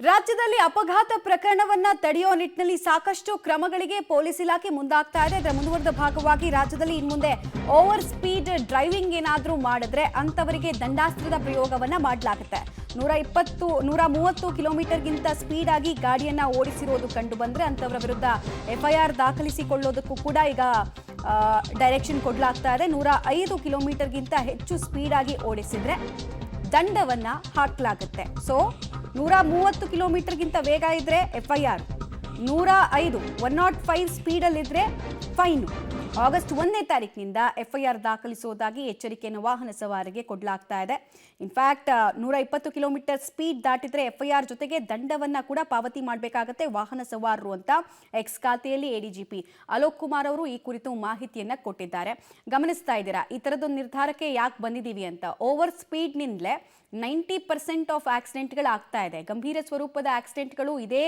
ರಾಜ್ಯದಲ್ಲಿ ಅಪಘಾತ ಪ್ರಕರಣವನ್ನ ತಡೆಯುವ ನಿಟ್ಟಿನಲ್ಲಿ ಸಾಕಷ್ಟು ಕ್ರಮಗಳಿಗೆ ಪೊಲೀಸ್ ಇಲಾಖೆ ಮುಂದಾಗ್ತಾ ಇದೆ. ಅದರ ಮುಂದುವರೆದ ಭಾಗವಾಗಿ ರಾಜ್ಯದಲ್ಲಿ ಇನ್ಮುಂದೆ ಓವರ್ ಸ್ಪೀಡ್ ಡ್ರೈವಿಂಗ್ ಏನಾದರೂ ಮಾಡಿದ್ರೆ ಅಂತವರಿಗೆ ದಂಡಾಸ್ತ್ರದ ಪ್ರಯೋಗವನ್ನ ಮಾಡಲಾಗುತ್ತೆ. 120-130 ಕಿಲೋಮೀಟರ್ಗಿಂತ ಸ್ಪೀಡ್ ಆಗಿ ಗಾಡಿಯನ್ನ ಓಡಿಸಿರೋದು ಕಂಡು ಬಂದ್ರೆ ಅಂತವರ ವಿರುದ್ಧ ಎಫ್ಐಆರ್ ದಾಖಲಿಸಿಕೊಳ್ಳೋದಕ್ಕೂ ಕೂಡ ಈಗ ಡೈರೆಕ್ಷನ್ ಕೊಡಲಾಗ್ತಾ ಇದೆ. 105 ಕಿಲೋಮೀಟರ್ಗಿಂತ ಹೆಚ್ಚು ಸ್ಪೀಡ್ ಆಗಿ ಓಡಿಸಿದ್ರೆ ದಂಡವನ್ನ ಹಾಕಲಾಗುತ್ತೆ. ಸೊ 130 ಕಿಲೋಮೀಟರ್ಗಿಂತ ವೇಗ ಇದ್ರೆ ಎಫ್ಐಆರ್, 105 ಸ್ಪೀಡಲ್ಲಿದ್ರೆ ಫೈನು. ಆಗಸ್ಟ್ 1ನೇ ತಾರೀಕಿನಿಂದ ಎಫ್ಐಆರ್ ದಾಖಲಿಸುವುದಾಗಿ ಎಚ್ಚರಿಕೆಯನ್ನು ವಾಹನ ಸವಾರಿಗೆ ಕೊಡಲಾಗ್ತಾ ಇದೆ. ಇನ್ಫ್ಯಾಕ್ಟ್ 120 ಕಿಲೋಮೀಟರ್ ಸ್ಪೀಡ್ ದಾಟಿದ್ರೆ ಎಫ್ಐಆರ್ ಜೊತೆಗೆ ದಂಡವನ್ನ ಕೂಡ ಪಾವತಿ ಮಾಡಬೇಕಾಗತ್ತೆ ವಾಹನ ಸವಾರರು ಅಂತ ಎಕ್ಸ್ ಖಾತೆಯಲ್ಲಿ ಎಡಿಜಿಪಿ ಅಲೋಕ್ ಕುಮಾರ್ ಅವರು ಈ ಕುರಿತು ಮಾಹಿತಿಯನ್ನ ಕೊಟ್ಟಿದ್ದಾರೆ. ಗಮನಿಸ್ತಾ ಇದ್ದೀರಾ ಈ ತರದೊಂದು ನಿರ್ಧಾರಕ್ಕೆ ಯಾಕೆ ಬಂದಿದ್ದೀವಿ ಅಂತ. ಓವರ್ ಸ್ಪೀಡ್ನಿಂದಲೇ 90% ಆಫ್ ಆಕ್ಸಿಡೆಂಟ್ಗಳು ಆಗ್ತಾ ಇದೆ. ಗಂಭೀರ ಸ್ವರೂಪದ ಆಕ್ಸಿಡೆಂಟ್ಗಳು ಇದೇ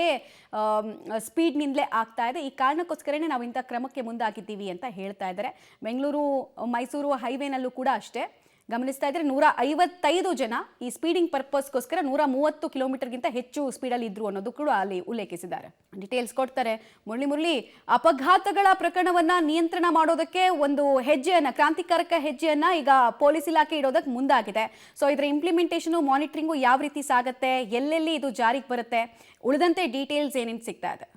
ಸ್ಪೀಡ್ನಿಂದಲೇ ಆಗ್ತಾ ಇದೆ. ಈ ಕಾರಣಕ್ಕೋಸ್ಕರನೇ ನಾವು ಇಂಥ ಕ್ರಮಕ್ಕೆ ಮುಂದಾಗಿದ್ದೀವಿ ಅಂತ ಹೇಳ್ತಾ ಇದ್ದಾರೆ. ಬೆಂಗಳೂರು ಮೈಸೂರು ಹೈವೇನಲ್ಲೂ ಕೂಡ ಅಷ್ಟೇ ಗಮನಿಸ್ತಾ ಇದ್ರೆ 155 ಜನ ಈ ಸ್ಪೀಡಿಂಗ್ ಪರ್ಪಸ್ಗೋಸ್ಕರ 130 ಕಿಲೋಮೀಟರ್ಗಿಂತ ಹೆಚ್ಚು ಸ್ಪೀಡಲ್ಲಿ ಇದ್ರು ಅನ್ನೋದು ಕೂಡ ಅಲ್ಲಿ ಉಲ್ಲೇಖಿಸಿದ್ದಾರೆ. ಡೀಟೇಲ್ಸ್ ಕೊಡ್ತಾರೆ ಮುರಳಿ. ಅಪಘಾತಗಳ ಪ್ರಕರಣವನ್ನ ನಿಯಂತ್ರಣ ಮಾಡೋದಕ್ಕೆ ಒಂದು ಹೆಜ್ಜೆಯನ್ನ, ಕ್ರಾಂತಿಕಾರಕ ಹೆಜ್ಜೆಯನ್ನ ಈಗ ಪೊಲೀಸ್ ಇಲಾಖೆ ಇಡೋದಕ್ಕೆ ಮುಂದಾಗಿದೆ. ಸೊ ಇದರ ಇಂಪ್ಲಿಮೆಂಟೇಷನ್ ಮಾನಿಟರಿಂಗು ಯಾವ ರೀತಿ ಸಾಗುತ್ತೆ, ಎಲ್ಲೆಲ್ಲಿ ಇದು ಜಾರಿಗೆ ಬರುತ್ತೆ, ಉಳಿದಂತೆ ಡೀಟೇಲ್ಸ್ ಏನೇನು ಸಿಗ್ತಾ ಇದೆ?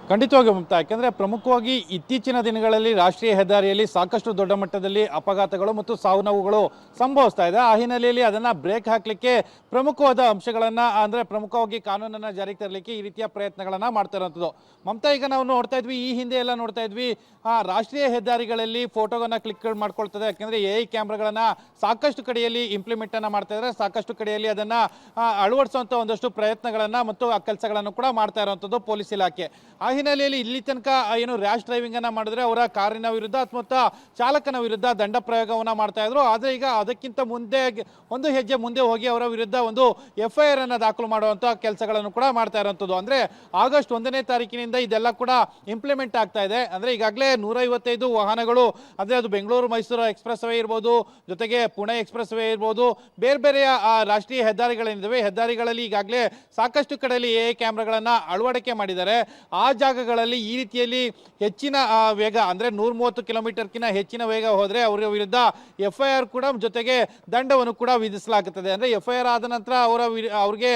ಖಂಡಿತವಾಗಿ ಮಮತಾ, ಯಾಕೆಂದರೆ ಪ್ರಮುಖವಾಗಿ ಇತ್ತೀಚಿನ ದಿನಗಳಲ್ಲಿ ರಾಷ್ಟ್ರೀಯ ಹೆದ್ದಾರಿಯಲ್ಲಿ ಸಾಕಷ್ಟು ದೊಡ್ಡ ಮಟ್ಟದಲ್ಲಿ ಅಪಘಾತಗಳು ಮತ್ತು ಸಾವು ನೋವುಗಳು ಸಂಭವಿಸ್ತಾ ಇದೆ. ಆ ಹಿನ್ನೆಲೆಯಲ್ಲಿ ಅದನ್ನು ಬ್ರೇಕ್ ಹಾಕಲಿಕ್ಕೆ ಪ್ರಮುಖವಾದ ಅಂಶಗಳನ್ನು, ಅಂದರೆ ಪ್ರಮುಖವಾಗಿ ಕಾನೂನನ್ನು ಜಾರಿಗೆ ತರಲಿಕ್ಕೆ ಈ ರೀತಿಯ ಪ್ರಯತ್ನಗಳನ್ನು ಮಾಡ್ತಾ ಇರೋಂಥದ್ದು. ಮಮತಾ, ಈಗ ನಾವು ನೋಡ್ತಾ ಇದ್ವಿ, ಈ ಹಿಂದೆ ಎಲ್ಲ ನೋಡ್ತಾ ಇದ್ವಿ, ರಾಷ್ಟ್ರೀಯ ಹೆದ್ದಾರಿಗಳಲ್ಲಿ ಫೋಟೋವನ್ನು ಕ್ಲಿಕ್ ಮಾಡ್ಕೊಳ್ತದೆ. ಯಾಕೆಂದರೆ AI ಕ್ಯಾಮ್ರಾಗಳನ್ನು ಸಾಕಷ್ಟು ಕಡೆಯಲ್ಲಿ ಇಂಪ್ಲಿಮೆಂಟನ್ನು ಮಾಡ್ತಾ ಇದ್ದಾರೆ, ಸಾಕಷ್ಟು ಕಡೆಯಲ್ಲಿ ಅದನ್ನು ಅಳವಡಿಸುವಂಥ ಒಂದಷ್ಟು ಪ್ರಯತ್ನಗಳನ್ನು ಮತ್ತು ಆ ಕೆಲಸಗಳನ್ನು ಕೂಡ ಮಾಡ್ತಾ ಇರೋವಂಥದ್ದು ಪೊಲೀಸ್ ಇಲಾಖೆ. ಆ ಹಿನ್ನೆಲೆಯಲ್ಲಿ ಇಲ್ಲಿ ತನಕ ಏನು ರ್ಯಾಶ್ ಡ್ರೈವಿಂಗ್ ಅನ್ನ ಮಾಡಿದ್ರೆ ಅವರ ಕಾರಿನ ವಿರುದ್ಧ ಅಥವಾ ಚಾಲಕನ ವಿರುದ್ಧ ದಂಡ ಪ್ರಯೋಗವನ್ನ ಮಾಡ್ತಾ ಇದ್ರು. ಆದರೆ ಈಗ ಅದಕ್ಕಿಂತ ಮುಂದೆ ಒಂದು ಹೆಜ್ಜೆ ಮುಂದೆ ಹೋಗಿ ಅವರ ವಿರುದ್ಧ ಒಂದು ಎಫ್ಐಆರ್ ಅನ್ನ ದಾಖಲು ಮಾಡುವಂತ ಕೆಲಸಗಳನ್ನು ಕೂಡ ಮಾಡ್ತಾ ಇರುವಂತದ್ದು. ಅಂದ್ರೆ ಆಗಸ್ಟ್ 1ನೇ ತಾರೀಕಿನಿಂದ ಇದೆಲ್ಲ ಕೂಡ ಇಂಪ್ಲಿಮೆಂಟ್ ಆಗ್ತಾ ಇದೆ. ಅಂದ್ರೆ ಈಗಾಗಲೇ 155 ವಾಹನಗಳು, ಅಂದ್ರೆ ಅದು ಬೆಂಗಳೂರು ಮೈಸೂರು ಎಕ್ಸ್ಪ್ರೆಸ್ ವೇ ಇರ್ಬೋದು, ಜೊತೆಗೆ ಪುಣೆ ಎಕ್ಸ್ಪ್ರೆಸ್ ವೇ ಇರ್ಬೋದು, ಬೇರೆ ಬೇರೆಯ ರಾಷ್ಟ್ರೀಯ ಹೆದ್ದಾರಿಗಳೇನಿದ್ದಾವೆ, ಹೆದ್ದಾರಿಗಳಲ್ಲಿ ಈಗಾಗಲೇ ಸಾಕಷ್ಟು ಕಡೆಯಲ್ಲಿ AI ಕ್ಯಾಮ್ರಾಗಳನ್ನ ಅಳವಡಿಕೆ ಮಾಡಿದ್ದಾರೆ. ಆ ಜಾಗಗಳಲ್ಲಿ ಈ ರೀತಿಯಲ್ಲಿ ಹೆಚ್ಚಿನ ವೇಗ, ಅಂದರೆ 130 ಕಿಲೋಮೀಟರ್ಕಿಂತ ಹೆಚ್ಚಿನ ವೇಗ ಹೋದರೆ ಅವರ ವಿರುದ್ಧ ಎಫ್ಐಆರ್ ಕೂಡ ಜೊತೆಗೆ ದಂಡವನ್ನು ಕೂಡ ವಿಧಿಸಲಾಗುತ್ತದೆ. ಅಂದರೆ ಎಫ್ಐಆರ್ ಆದ ನಂತರ ಅವ್ರಿಗೆ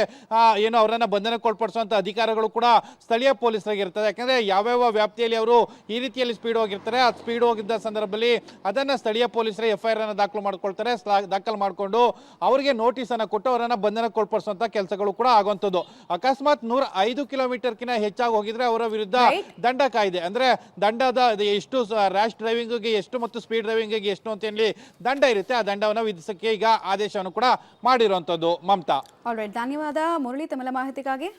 ಏನು ಅವರನ್ನು ಬಂಧನಕ್ಕೊಳಪಡಿಸುವಂಥ ಅಧಿಕಾರಗಳು ಕೂಡ ಸ್ಥಳೀಯ ಪೊಲೀಸರಿಗೆ ಇರ್ತದೆ. ಯಾಕಂದರೆ ಯಾವ್ಯಾವ ವ್ಯಾಪ್ತಿಯಲ್ಲಿ ಅವರು ಈ ರೀತಿಯಲ್ಲಿ ಸ್ಪೀಡ್ ಹೋಗಿರ್ತಾರೆ, ಆ ಸ್ಪೀಡ್ ಹೋಗಿದ್ದ ಸಂದರ್ಭದಲ್ಲಿ ಅದನ್ನು ಸ್ಥಳೀಯ ಪೊಲೀಸರೇ ಎಫ್ಐಆರ್ ಅನ್ನು ದಾಖಲು ಮಾಡ್ಕೊಳ್ತಾರೆ. ದಾಖಲು ಮಾಡಿಕೊಂಡು ಅವರಿಗೆ ನೋಟಿಸನ್ನು ಕೊಟ್ಟು ಅವರನ್ನು ಬಂಧನಕ್ಕೊಳಪಡಿಸುವಂಥ ಕೆಲಸಗಳು ಕೂಡ ಆಗುವಂಥದ್ದು. ಅಕಸ್ಮಾತ್ 105 ಕಿಲೋಮೀಟರ್ಕಿಂತ ಹೆಚ್ಚಾಗಿ ಹೋಗಿದ್ರೆ ಅವರ ವಿರುದ್ಧ ದಂಡ ಕಾಯ್ದೆ, ಅಂದ್ರೆ ದಂಡದ ಎಷ್ಟು ರ್ಯಾಶ್ ಡ್ರೈವಿಂಗ್ಗೆ ಎಷ್ಟು ಮತ್ತು ಸ್ಪೀಡ್ ಡ್ರೈವಿಂಗ್ಗೆ ಎಷ್ಟು ಅಂತ ಹೇಳಿ ದಂಡ ಇರುತ್ತೆ, ಆ ದಂಡವನ್ನು ವಿಧಿಸಕ್ಕೆ ಈಗ ಆದೇಶವನ್ನು ಕೂಡ ಮಾಡಿರುವಂತದ್ದು. ಮಮತಾ, ಆಲ್ರೈಟ್, ಧನ್ಯವಾದ ಮುರಳಿ ತಮ್ಮೆಲ್ಲ ಮಾಹಿತಿಗಾಗಿ.